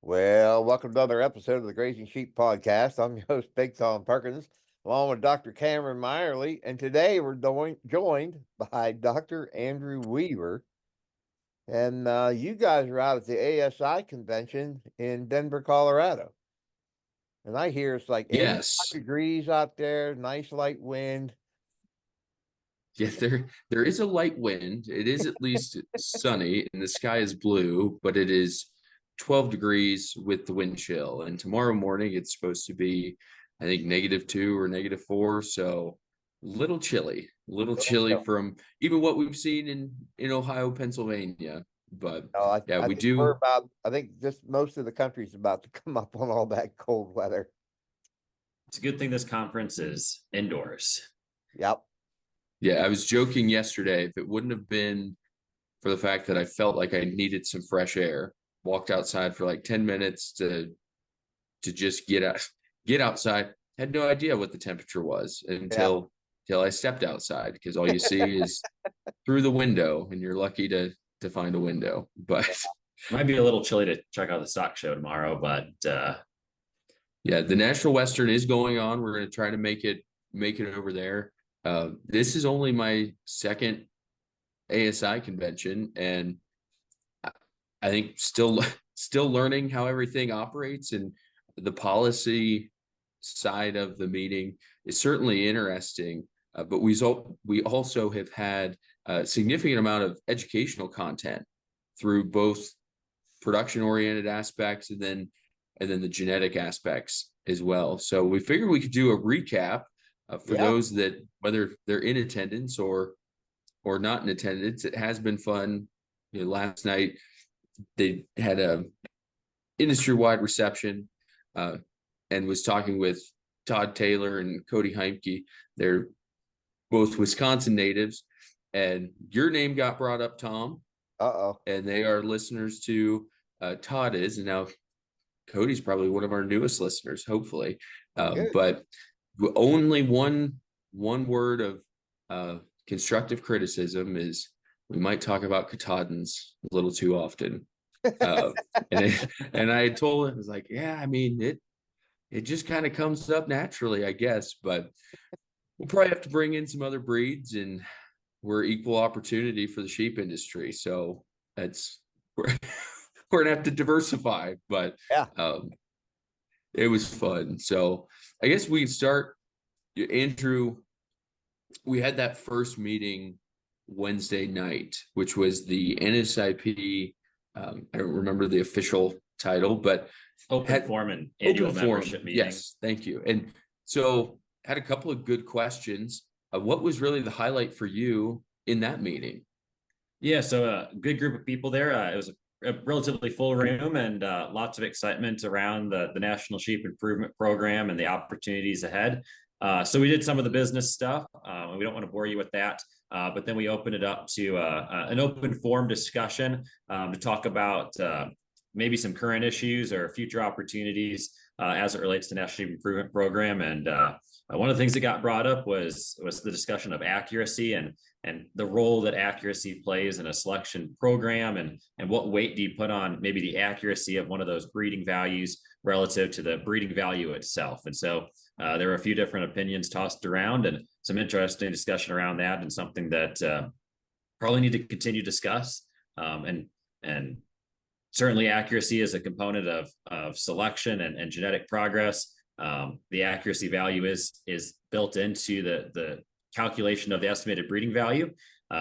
Well, welcome to another episode of the Grazing Sheep Podcast. I'm your host, Big Tom Perkins, along with Dr. Cameron Meyerly. And today we're joined by Dr. Andrew Weaver. And you guys are out at the ASI convention in Denver, Colorado. And I hear it's like 85 Yes. degrees out there, nice light wind. Yeah, there is a light wind. It is at least sunny and the sky is blue, but it is 12 degrees with the wind chill. And tomorrow morning it's supposed to be, I think, -2 or -4. So little chilly from even what we've seen in Ohio, Pennsylvania. But yeah, I we think we're do. about, I think just most of the country's about to come up on all that cold weather. It's a good thing this conference is indoors. Yep. Yeah, I was joking yesterday. If it wouldn't have been for the fact that I felt like I needed some fresh air, walked outside for like 10 minutes to just get outside. Had no idea what the temperature was until I stepped outside, because all you see is through the window, and you're lucky to find a window. But Might be a little chilly to check out the stock show tomorrow, but yeah, the National Western is going on. We're going to try to make it over there. This is only my second ASI convention, and I think still learning how everything operates, and the policy side of the meeting is certainly interesting. But we also have had a significant amount of educational content through both production oriented aspects and then the genetic aspects as well. So we figured we could do a recap for those that, whether they're in attendance or not in attendance. It has been fun. Last night they had a industry-wide reception, and was talking with Todd Taylor and Cody Heimke. They're both Wisconsin natives, and your name got brought up, Tom. And they are listeners to Todd is, and now Cody's probably one of our newest listeners, hopefully. But only one word of constructive criticism is we might talk about Katahdins a little too often. And I told him, I was like, yeah, I mean, it just kind of comes up naturally, I guess, but we'll probably have to bring in some other breeds, and we're equal opportunity for the sheep industry. So we're gonna have to diversify, but it was fun. So I guess we can start. Andrew, we had that first meeting Wednesday night, which was the NSIP. I don't remember the official title, but open forum and annual membership meeting. Yes, thank you. And so had a couple of good questions. What was really the highlight for you in that meeting? Yeah, so a good group of people there. It was a relatively full room, and lots of excitement around the National Sheep Improvement Program and the opportunities ahead. So we did some of the business stuff. We don't want to bore you with that, but then we opened it up to an open forum discussion to talk about maybe some current issues or future opportunities as it relates to National Sheep Improvement Program. And one of the things that got brought up was the discussion of accuracy and the role that accuracy plays in a selection program, and what weight do you put on maybe the accuracy of one of those breeding values relative to the breeding value itself. And so there were a few different opinions tossed around, and some interesting discussion around that, and something that probably need to continue to discuss. And certainly accuracy is a component of selection and genetic progress. The accuracy value is built into the calculation of the estimated breeding value.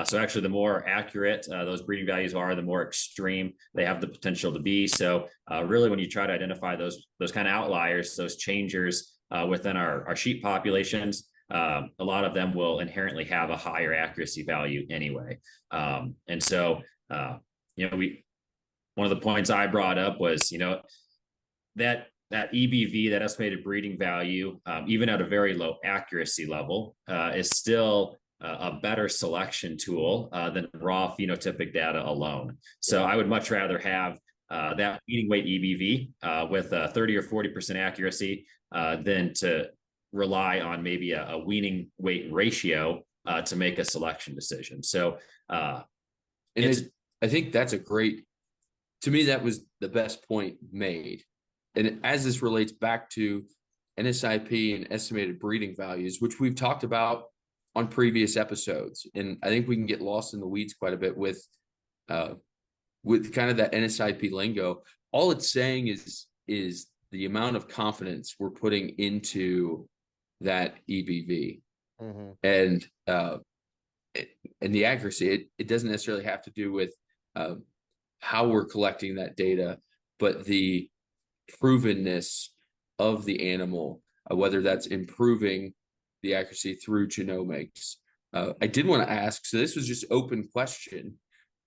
So actually, the more accurate those breeding values are, the more extreme they have the potential to be. So really, when you try to identify those kind of outliers, those changers within our sheep populations, a lot of them will inherently have a higher accuracy value anyway. And so, one of the points I brought up was, that EBV, that estimated breeding value, even at a very low accuracy level, is still a better selection tool than raw phenotypic data alone. So I would much rather have that feeding weight EBV with 30 or 40% accuracy than to rely on maybe a weaning weight ratio to make a selection decision. So I think that's a great to me, that was the best point made. And as this relates back to NSIP and estimated breeding values, which we've talked about on previous episodes, and I think we can get lost in the weeds quite a bit with kind of that NSIP lingo. All it's saying is the amount of confidence we're putting into that EBV, and the accuracy. It doesn't necessarily have to do with how we're collecting that data, but the provenness of the animal, whether that's improving the accuracy through genomics. I did want to ask, so this was just open question.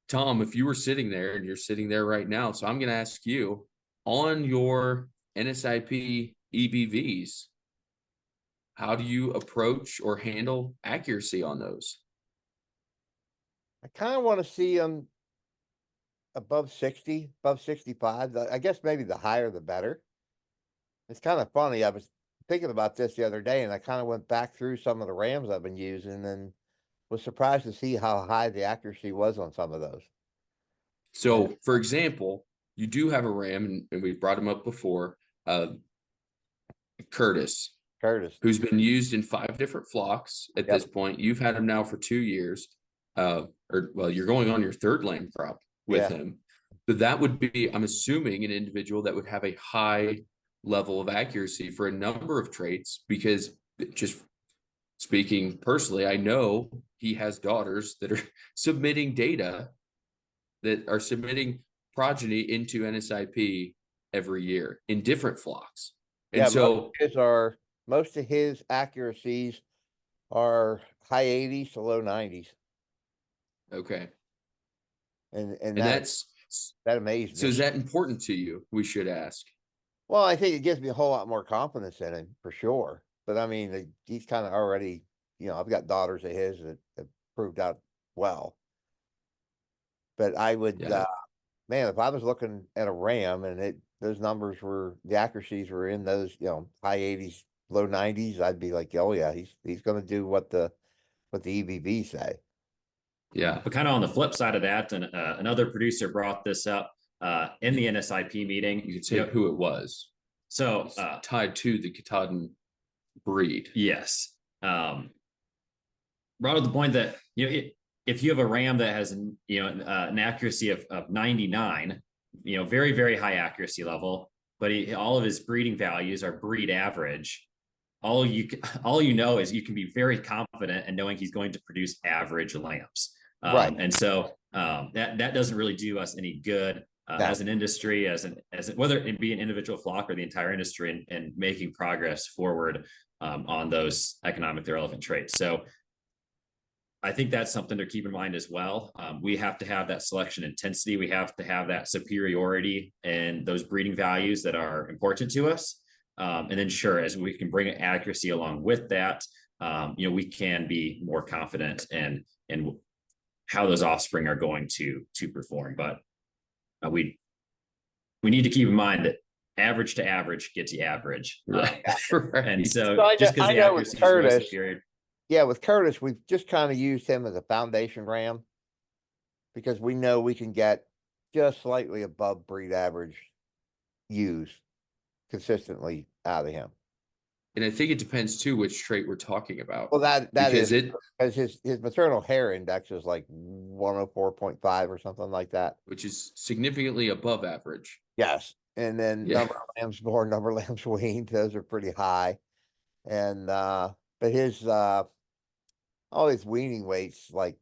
Tom, if you were sitting there, and you're sitting there right now, so I'm going to ask you, on your NSIP EBVs, how do you approach or handle accuracy on those? I kind of want to see them above 60, above 65. I guess maybe the higher, the better. It's kind of funny. I was thinking about this the other day, and I kind of went back through some of the RAMs I've been using and was surprised to see how high the accuracy was on some of those. So, for example, you do have a RAM, and we've brought him up before, Curtis, who's been used in 5 different flocks at this point. You've had him now for 2 years, you're going on your 3rd lamb crop with him. So that would be, I'm assuming, an individual that would have a high level of accuracy for a number of traits, because just speaking personally, I know he has daughters that are submitting data, that are submitting progeny into NSIP every year in different flocks. And so most of his accuracies are high 80s to low 90s. Okay. And that amazed me. So is that important to you? We should ask. Well, I think it gives me a whole lot more confidence in him, for sure. But I mean, he's kind of already, I've got daughters of his that have proved out well. But I would, man, if I was looking at a RAM and those numbers the accuracies were in those, high 80s, low 90s, I'd be like, oh yeah, he's going to do what the EBV say. Yeah. But kind of on the flip side of that, and another producer brought this up in the NSIP meeting. You could say who it was. So tied to the Katahdin breed. Yes. Brought up the point that, if you have a ram that has, an accuracy of 99, very, very high accuracy level, but all of his breeding values are breed average. All you know is you can be very confident in knowing he's going to produce average lambs. Right. And so that doesn't really do us any good as an industry, as whether it be an individual flock or the entire industry, and making progress forward on those economically relevant traits. So I think that's something to keep in mind as well. We have to have that selection intensity. We have to have that superiority and those breeding values that are important to us. And then sure, as we can bring accuracy along with that, we can be more confident in how those offspring are going to perform. But we need to keep in mind that average to average gets you average. Right. And so just because the accuracy is really superior. Yeah, with Curtis, we've just kind of used him as a foundation ram because we know we can get just slightly above breed average use consistently out of him. And I think it depends too which trait we're talking about. Well, that is because his maternal hair index is like 104.5 or something like that, which is significantly above average. Yes, and then number of lambs born, number of lambs weaned, those are pretty high, and but his all his weaning weights, like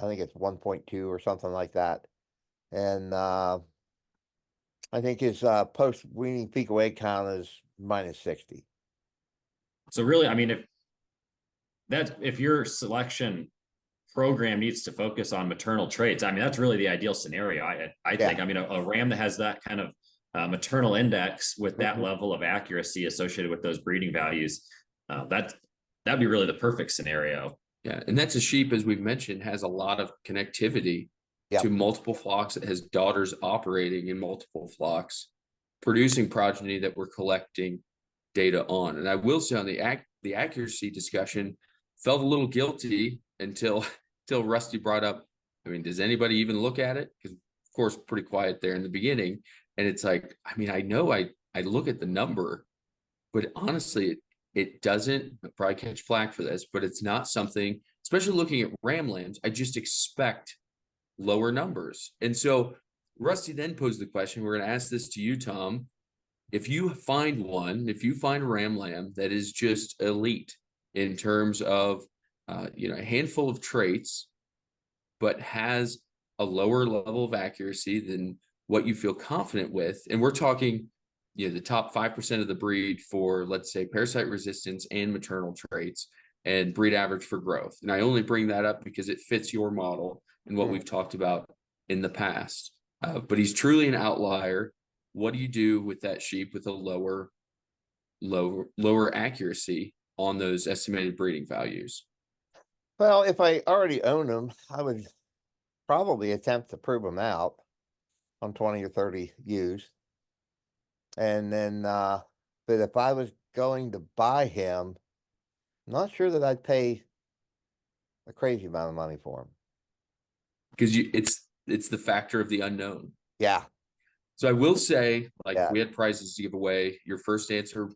I think it's 1.2 or something like that, and I think his post weaning fecal egg count is minus 60. So really, I mean, if your selection program needs to focus on maternal traits, I mean, that's really the ideal scenario. I think. I mean, a ram that has that kind of maternal index with that level of accuracy associated with those breeding values, that'd be really the perfect scenario. Yeah, and that's a sheep, as we've mentioned, has a lot of connectivity to multiple flocks. It has daughters operating in multiple flocks, producing progeny that we're collecting data on. And I will say on the accuracy discussion, felt a little guilty until Rusty brought up, I mean, does anybody even look at it? Because course, pretty quiet there in the beginning. And it's like, I mean, I know I look at the number, but honestly, it doesn't, I'll probably catch flack for this, but it's not something, especially looking at ram lambs, I just expect lower numbers. And so Rusty then posed the question, we're going to ask this to you, Tom. If you find a ram lamb that is just elite in terms of, a handful of traits, but has a lower level of accuracy than what you feel confident with, and we're talking, the top 5% of the breed for, let's say, parasite resistance and maternal traits, and breed average for growth. And I only bring that up because it fits your model and what we've talked about in the past. But he's truly an outlier. What do you do with that sheep with a lower accuracy on those estimated breeding values? Well, if I already own them, I would probably attempt to prove them out on 20 or 30 ewes. And then, but if I was going to buy him, I'm not sure that I'd pay a crazy amount of money for him. Because it's the factor of the unknown. Yeah. So I will say, like, Yeah. we had prizes to give away. Your first answer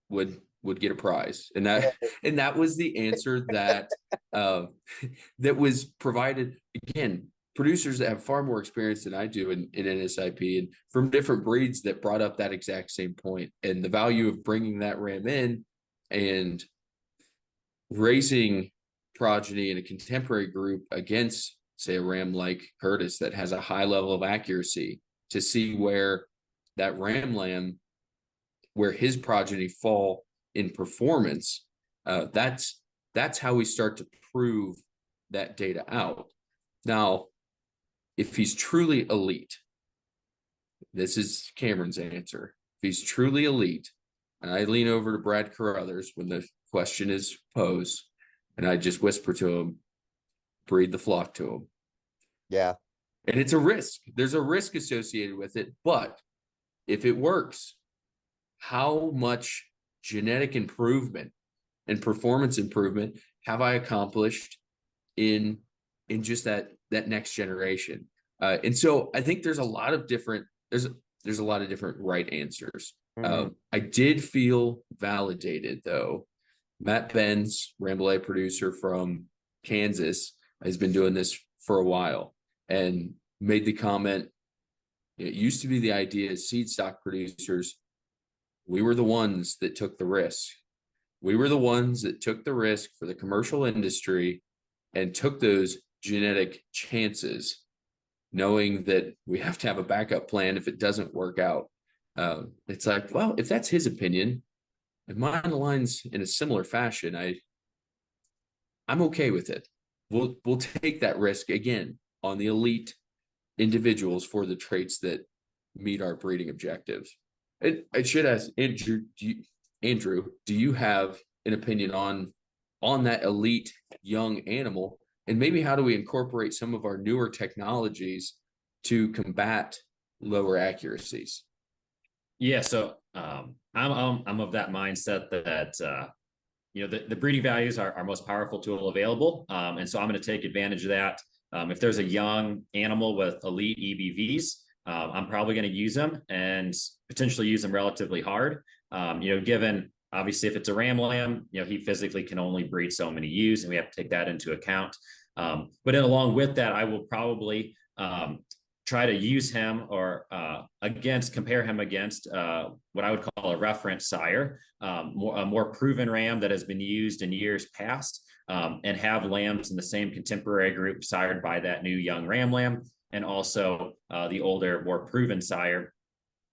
would get a prize, and that was the answer that that was provided. Again, producers that have far more experience than I do in NSIP and from different breeds that brought up that exact same point, and the value of bringing that ram in and raising progeny in a contemporary group against, say, a ram like Curtis that has a high level of accuracy, to see where that ram lamb, where his progeny fall in performance. That's how we start to prove that data out. Now, if he's truly elite, this is Cameron's answer. If he's truly elite, and I lean over to Brad Carruthers when the question is posed, and I just whisper to him, breed the flock to him. Yeah. And it's a risk. There's a risk associated with it. But if it works, how much genetic improvement and performance improvement have I accomplished in just that next generation? And so I think there's a lot of different right answers. I did feel validated, though. Matt Benz, Ramblay producer from Kansas, has been doing this for a while and made the comment, it used to be the idea as seed stock producers, we were the ones that took the risk. We were the ones that took the risk for the commercial industry and took those genetic chances, knowing that we have to have a backup plan if it doesn't work out. It's like, well, if that's his opinion, if mine aligns in a similar fashion, I'm okay with it. We'll take that risk again on the elite individuals for the traits that meet our breeding objectives. I should ask Andrew, do you have an opinion on that elite young animal, and maybe how do we incorporate some of our newer technologies to combat lower accuracies? Yeah, so I'm of that mindset that the breeding values are our most powerful tool available, and so I'm going to take advantage of that. If there's a young animal with elite EBVs, I'm probably going to use them and potentially use them relatively hard. Given obviously if it's a ram lamb, he physically can only breed so many ewes, and we have to take that into account. But then along with that, I will probably try to use him or compare him against what I would call a reference sire, a more proven ram that has been used in years past, and have lambs in the same contemporary group sired by that new young ram lamb, and also the older, more proven sire,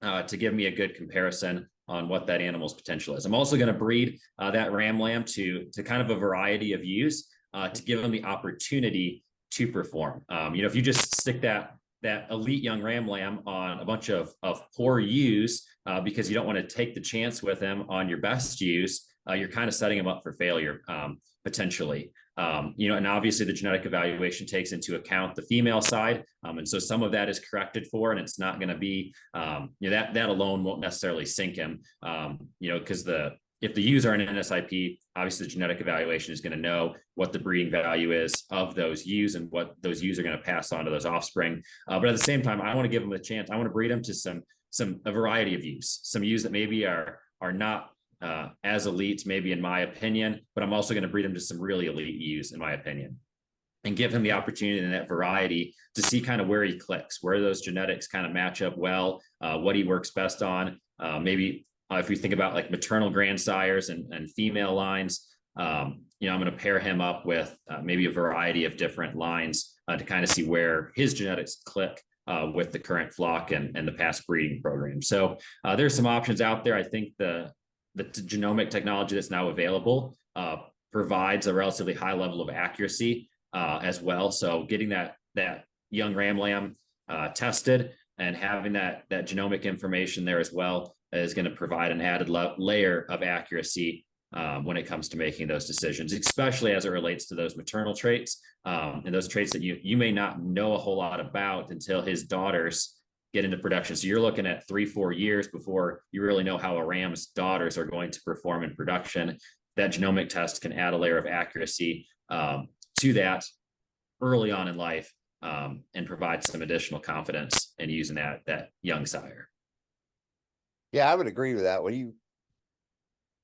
to give me a good comparison on what that animal's potential is. I'm also going to breed that ram lamb to kind of a variety of ewes to give them the opportunity to perform. If you just stick that elite young ram lamb on a bunch of poor ewes because you don't want to take the chance with him on your best ewes, you're kind of setting him up for failure potentially. And obviously the genetic evaluation takes into account the female side. And so some of that is corrected for, and it's not going to be, that alone won't necessarily sink him, because the if the ewes are in an NSIP, obviously the genetic evaluation is going to know what the breeding value is of those ewes and what those ewes are going to pass on to those offspring. But at the same time, I want to give them a chance. I want to breed them to a variety of ewes, some ewes that maybe are not as elite, maybe in my opinion, but I'm also going to breed them to some really elite ewes, in my opinion, and give him the opportunity in that variety to see kind of where he clicks, where those genetics kind of match up well, what he works best on. Maybe if we think about like maternal grandsires and female lines, I'm going to pair him up with maybe a variety of different lines to kind of see where his genetics click with the current flock and the past breeding program. So there's some options out there. I think the genomic technology that's now available provides a relatively high level of accuracy as well. So getting that young ram lamb tested and having that genomic information there as well is going to provide an added layer of accuracy when it comes to making those decisions, especially as it relates to those maternal traits and those traits that you may not know a whole lot about until his daughters get into production. So you're looking at 3-4 years before you really know how a ram's daughters are going to perform in production. That genomic test can add a layer of accuracy to that early on in life and provide some additional confidence in using that young sire. Yeah, I would agree with that. When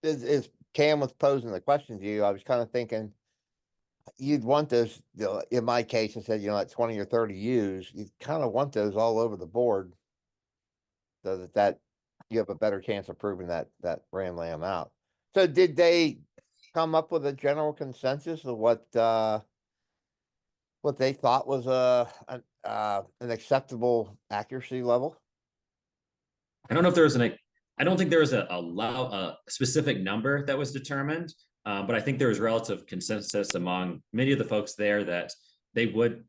as Cam was posing the question to you, I was kind of thinking you'd want those, in my case, I said, like 20 or 30 ewes, you kind of want those all over the board so that you have a better chance of proving that ram lamb out. So did they come up with a general consensus of what they thought was an acceptable accuracy level? I don't know if there was I don't think there was a specific number that was determined, but I think there was relative consensus among many of the folks there that they would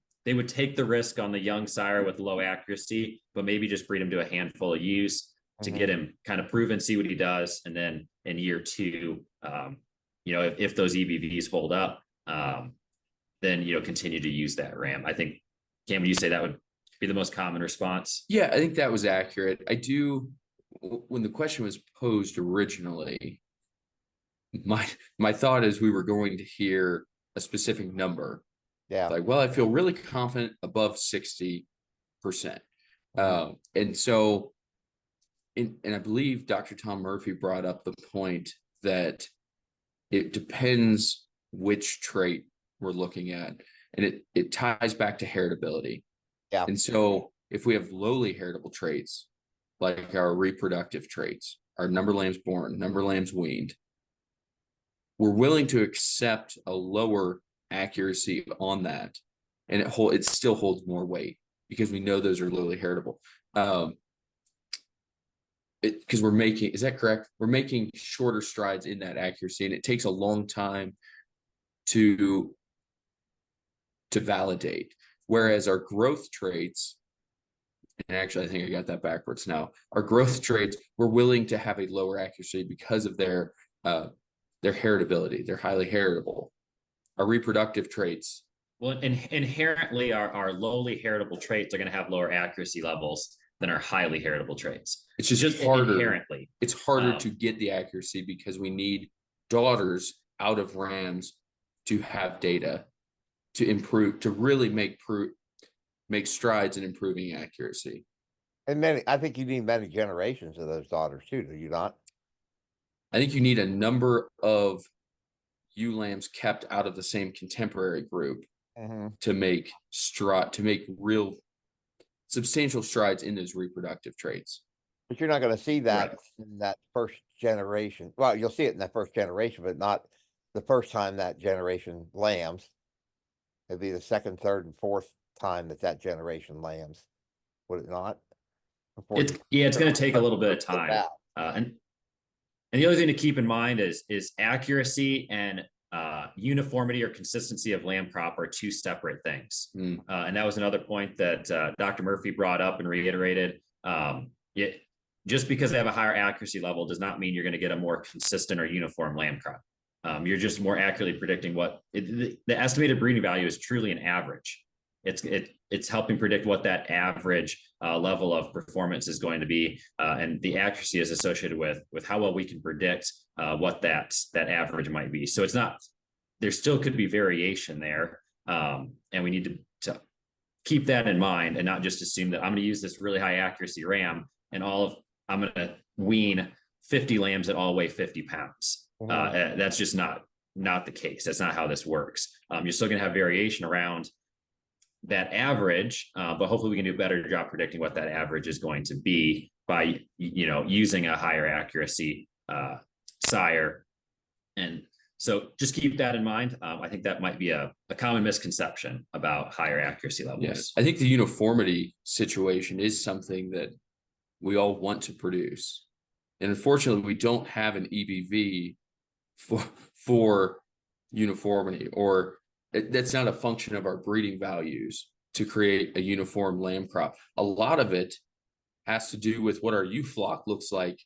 take the risk on the young sire with low accuracy, but maybe just breed him to a handful of ewes to get him kind of proven, see what he does, and then in year 2, if those EBVs hold up, then continue to use that ram. I think, Cam, would you say that would be the most common response? Yeah, I think that was accurate. When the question was posed originally, my thought is we were going to hear a specific number. Yeah. Like, well, I feel really confident above 60%. And so, and I believe Dr. Tom Murphy brought up the point that it depends which trait we're looking at, and it ties back to heritability. Yeah. And so if we have lowly heritable traits, like our reproductive traits, our number lambs born, number lambs weaned, we're willing to accept a lower accuracy on that, and it still holds more weight because we know those are lowly heritable. Because we're making, is that correct? We're making shorter strides in that accuracy, and it takes a long time to validate. Whereas our growth traits, and actually I think I got that backwards now, our growth traits, we're willing to have a lower accuracy because of their heritability. They're highly heritable. Our reproductive traits, well, inherently our lowly heritable traits are going to have lower accuracy levels than our highly heritable traits. It's just harder. Inherently. It's harder to get the accuracy because we need daughters out of rams to have data to improve, to really make strides in improving accuracy. And I think you need many generations of those daughters too, do you not? I think you need a number of ewe lambs kept out of the same contemporary group to make real substantial strides in those reproductive traits. But you're not going to see that in that first generation. Well, you'll see it in that first generation, but not the first time that generation lambs. It'd be the second, third, and fourth time that generation lambs. Would it not? It's going to take a little bit of time. And the other thing to keep in mind is accuracy and uniformity or consistency of lamb crop are two separate things. And that was another point that Dr. Murphy brought up and reiterated. Just because they have a higher accuracy level does not mean you're going to get a more consistent or uniform lamb crop. You're just more accurately predicting what the estimated breeding value is truly an average. it's helping predict what that average level of performance is going to be, and the accuracy is associated with how well we can predict what that average might be. So it's not, there still could be variation there, and we need to keep that in mind and not just assume that I'm going to use this really high accuracy ram and I'm going to wean 50 lambs that all weigh 50 pounds. That's just not the case. That's not how this works. You're still going to have variation around that average, but hopefully we can do a better job predicting what that average is going to be by, using a higher accuracy sire. And so just keep that in mind. I think that might be a common misconception about higher accuracy levels. Yes, I think the uniformity situation is something that we all want to produce. And unfortunately, we don't have an EBV for uniformity, or that's not a function of our breeding values to create a uniform lamb crop. A lot of it has to do with what our ewe flock looks like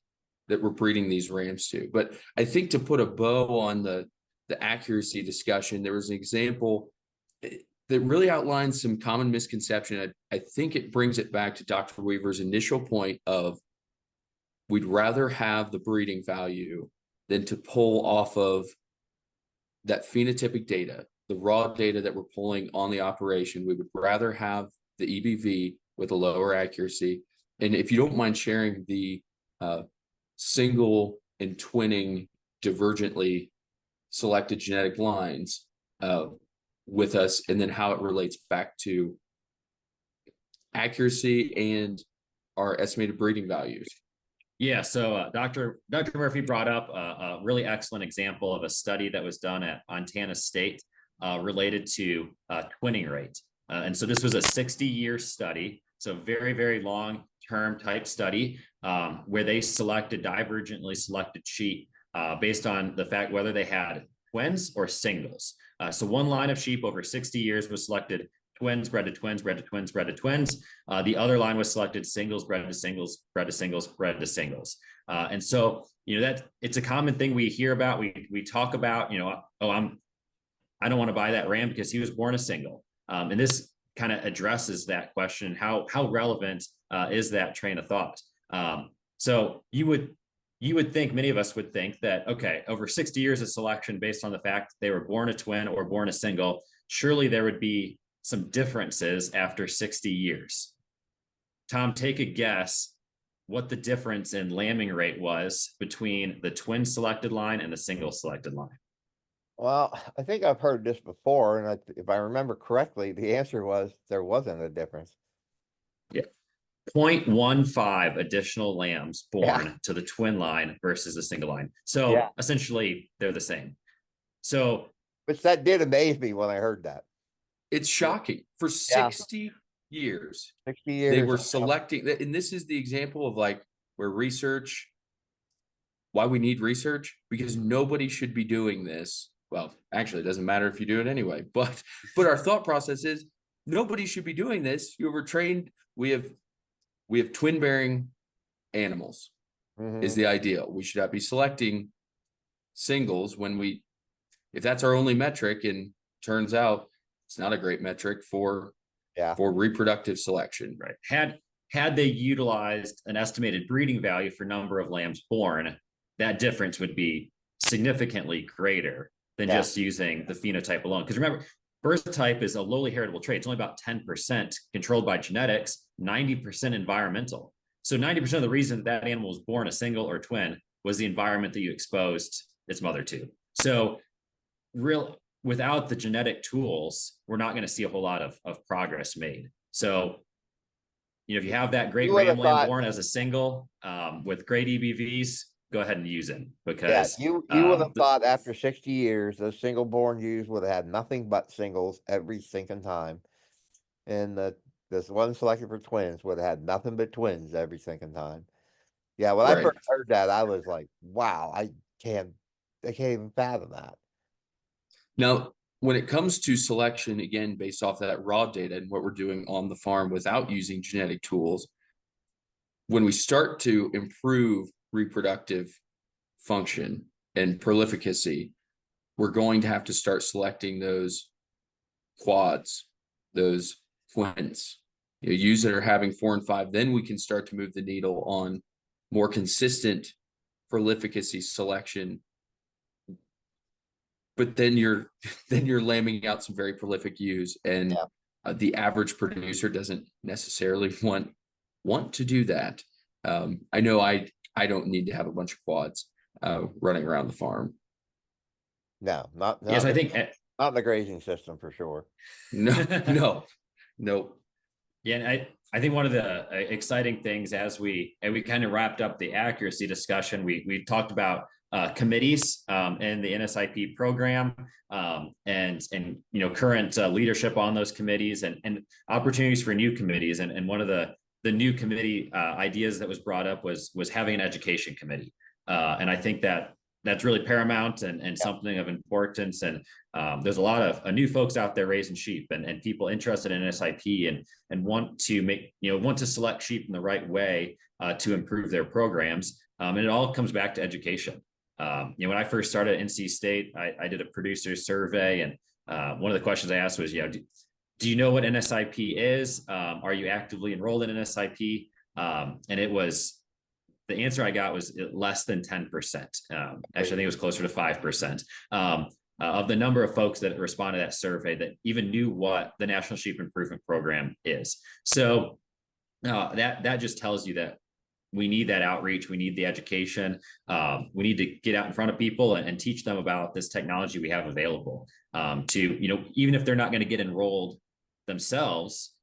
that we're breeding these rams to. But I think to put a bow on the accuracy discussion, there was an example that really outlines some common misconception. I think it brings it back to Dr. Weaver's initial point of we'd rather have the breeding value than to pull off of that phenotypic data, the raw data that we're pulling on the operation. We would rather have the EBV with a lower accuracy. And if you don't mind sharing the single and twinning divergently selected genetic lines with us, and then how it relates back to accuracy and our estimated breeding values. Yeah, so Dr. Murphy brought up a really excellent example of a study that was done at Montana State related to twinning rate. And so this was a 60-year study, so very, very long-term type study where they selected divergently selected sheep based on the fact whether they had twins or singles. So one line of sheep over 60 years was selected twins, bred to twins, bred to twins, bred to twins. The other line was selected singles, bred to singles, bred to singles, bred to singles. And so, that it's a common thing we hear about. We talk about, I don't want to buy that ram because he was born a single. And this kind of addresses that question. How relevant is that train of thought? So you would think, many of us would think that, okay, over 60 years of selection based on the fact they were born a twin or born a single, surely there would be some differences after 60 years. Tom, take a guess what the difference in lambing rate was between the twin selected line and the single selected line. Well, I think I've heard this before, and if I remember correctly, the answer was there wasn't a difference. Yeah. 0.15 additional lambs born to the twin line versus the single line. So essentially they're the same. So, which that did amaze me when I heard that. It's shocking. For 60 years, 60 years, they were selecting, and this is the example of where research, why we need research, because nobody should be doing this. Well, actually, it doesn't matter if you do it anyway, but our thought process is nobody should be doing this. You were trained. We have twin bearing animals is the ideal. We should not be selecting singles if that's our only metric, and turns out it's not a great metric for reproductive selection. Right. Had they utilized an estimated breeding value for number of lambs born, that difference would be significantly greater than just using the phenotype alone. Because remember, birth type is a lowly heritable trait. It's only about 10% controlled by genetics, 90% environmental. So 90% of the reason that animal was born a single or twin was the environment that you exposed its mother to. So without the genetic tools, we're not going to see a whole lot of progress made. So, if you have that great ram lamb born as a single with great EBVs, go ahead and use it, because you would have thought after 60 years, those single born ewes would have had nothing but singles every single time. And this one selected for twins would have had nothing but twins every single time. Yeah, when I first heard that, I was like, wow, I can't even fathom that. Now, when it comes to selection, again, based off that raw data and what we're doing on the farm without using genetic tools, when we start to improve reproductive function and prolificacy, we're going to have to start selecting those quads, those twins, ewes that are having 4 and 5, then we can start to move the needle on more consistent prolificacy selection. But then you're lambing out some very prolific ewes, and the average producer doesn't necessarily want to do that. I know I don't need to have a bunch of quads running around the farm. No, not Yes, I think not in the grazing system for sure. No. Yeah, and I think one of the exciting things as we kind of wrapped up the accuracy discussion, we talked about committees and the NSIP program, and current leadership on those committees, and opportunities for new committees. And one of the new committee ideas that was brought up was having an education committee, and I think that's really paramount and something of importance. And there's a lot of new folks out there raising sheep, and people interested in NSIP and want to select sheep in the right way to improve their programs. And it all comes back to education. When I first started at NC State, I did a producer survey, and one of the questions I asked was, do you know what NSIP is? Are you actively enrolled in NSIP? And the answer I got was less than 10%. Actually, I think it was closer to 5% of the number of folks that responded to that survey that even knew what the National Sheep Improvement Program is. So that just tells you that we need that outreach. We need the education. We need to get out in front of people and teach them about this technology we have available. Even if they're not going to get enrolled themselves,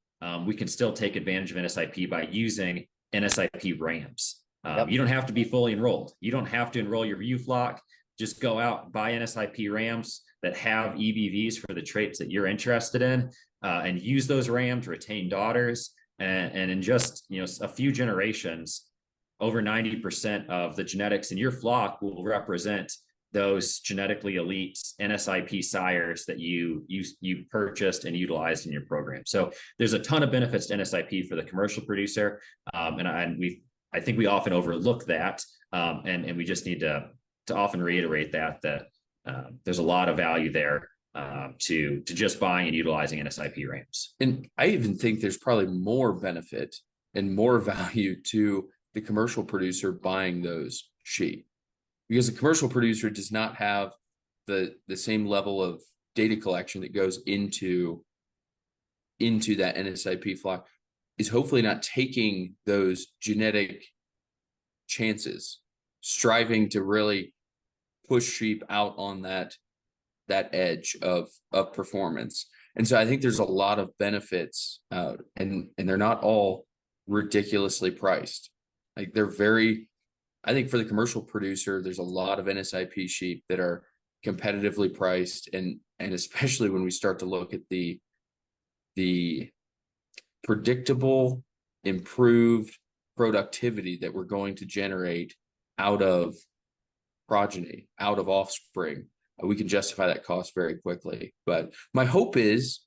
we can still take advantage of NSIP by using NSIP rams. You don't have to be fully enrolled. You don't have to enroll your ewe flock. Just go out, buy NSIP rams that have EBVs for the traits that you're interested in, and use those rams, retain daughters, and in just a few generations, over 90% of the genetics in your flock will represent those genetically elite NSIP sires that you purchased and utilized in your program. So there's a ton of benefits to NSIP for the commercial producer, and I think we often overlook that, and we just need to often reiterate that there's a lot of value there to just buying and utilizing NSIP rams. And I even think there's probably more benefit and more value to the commercial producer buying those sheep, because the commercial producer does not have the same level of data collection that goes into that NSIP flock, is hopefully not taking those genetic chances, striving to really push sheep out on that edge of performance. And so I think there's a lot of benefits, and they're not all ridiculously priced. Like I think for the commercial producer, there's a lot of NSIP sheep that are competitively priced, and especially when we start to look at the predictable, improved productivity that we're going to generate out of progeny, out of offspring, we can justify that cost very quickly. But my hope is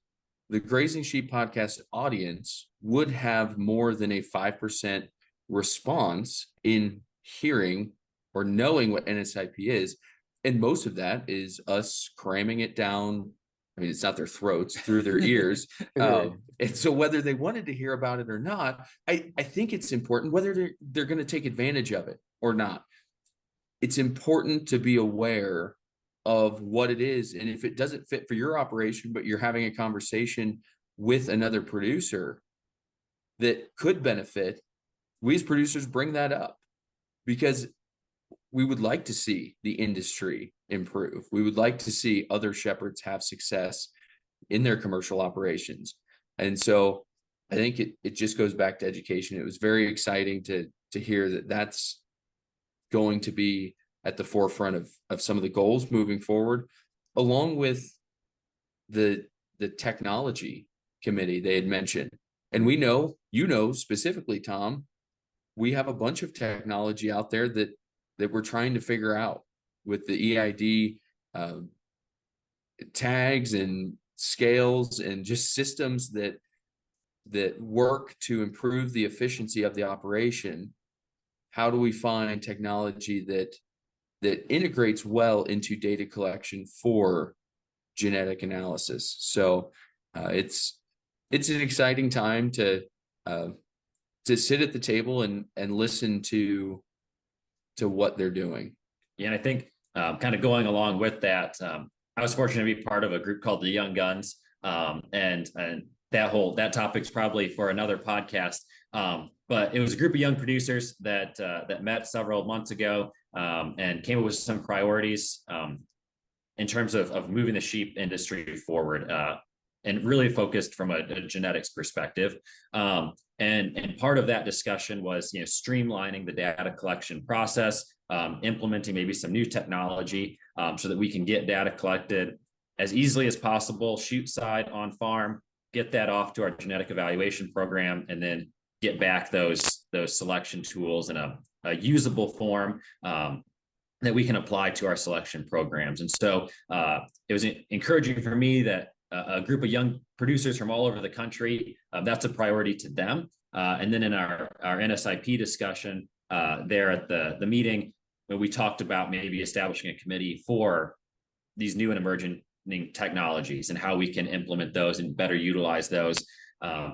the Grazing Sheep Podcast audience would have more than a 5% response in hearing or knowing what NSIP is. And most of that is us cramming it down. I mean, it's not their throats, through their ears. And so whether they wanted to hear about it or not, I think it's important whether they're going to take advantage of it or not. It's important to be aware of what it is. And if it doesn't fit for your operation, but you're having a conversation with another producer that could benefit, we as producers bring that up, because we would like to see the industry improve. We would like to see other shepherds have success in their commercial operations. And so I think it just goes back to education. It was very exciting to hear that that's going to be at the forefront of some of the goals moving forward, along with the technology committee they had mentioned. And we know, specifically, Tom, we have a bunch of technology out there that we're trying to figure out with the EID tags and scales and just systems that work to improve the efficiency of the operation. How do we find technology that integrates well into data collection for genetic analysis? So it's it's an exciting time to sit at the table and listen to what they're doing. Yeah, and I think kind of going along with that, I was fortunate to be part of a group called the Young Guns, and that topic's probably for another podcast. But it was a group of young producers that met several months ago and came up with some priorities in terms of moving the sheep industry forward, and really focused from a genetics perspective. And part of that discussion was, streamlining the data collection process, implementing maybe some new technology so that we can get data collected as easily as possible, shoot side on farm, get that off to our genetic evaluation program, and then get back those selection tools in a usable form that we can apply to our selection programs. And so it was encouraging for me that a group of young producers from all over the country, that's a priority to them. And then in our NSIP discussion there at the meeting, when we talked about maybe establishing a committee for these new and emerging technologies and how we can implement those and better utilize those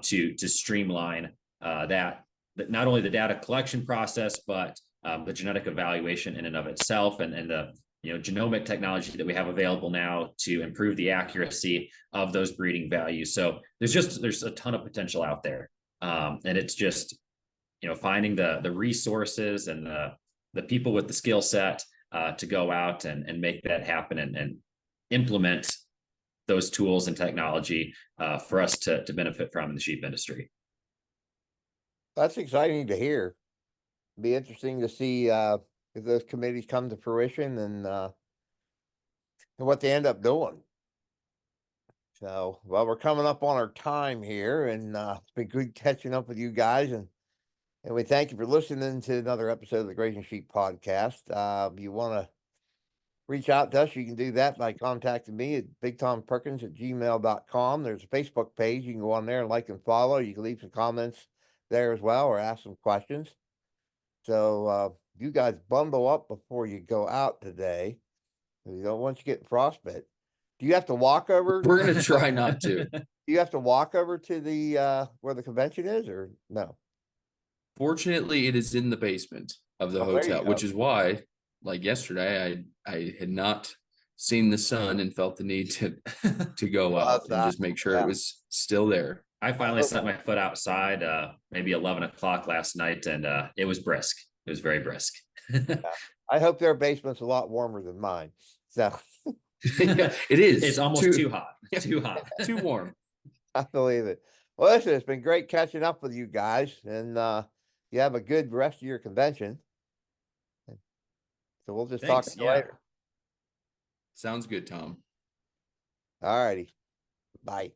to streamline that not only the data collection process, but the genetic evaluation in and of itself, and the genomic technology that we have available now to improve the accuracy of those breeding values. So there's a ton of potential out there, and it's just finding the resources and the people with the skill set to go out and make that happen and implement those tools and technology for us to benefit from in the sheep industry. That's exciting to hear. Be interesting to see if those committees come to fruition and what they end up doing. So, well, we're coming up on our time here, and it's been good catching up with you guys, and we thank you for listening to another episode of the Grazing Sheep Podcast. If you want to reach out to us, you can do that by contacting me at bigtomperkins@gmail.com. There's a Facebook page. You can go on there and like and follow. You can leave some comments there as well, or ask some questions. So you guys bundle up before you go out today. You don't want you get frostbite. Do you have to walk over? We're going to try not to. Do you have to walk over to the where the convention is, or no? Fortunately, it is in the basement of the hotel, which is why, like yesterday, I had not seen the sun and felt the need to go out and just make sure it was still there. I finally set my foot outside, maybe 11 o'clock last night, and it was brisk. It was very brisk. I hope their basement's a lot warmer than mine. So yeah, it is. It's almost too hot. Too hot. Too warm. I believe it. Well, listen, it's been great catching up with you guys, and you have a good rest of your convention. So we'll just talk to you later. Sounds good, Tom. All righty. Bye.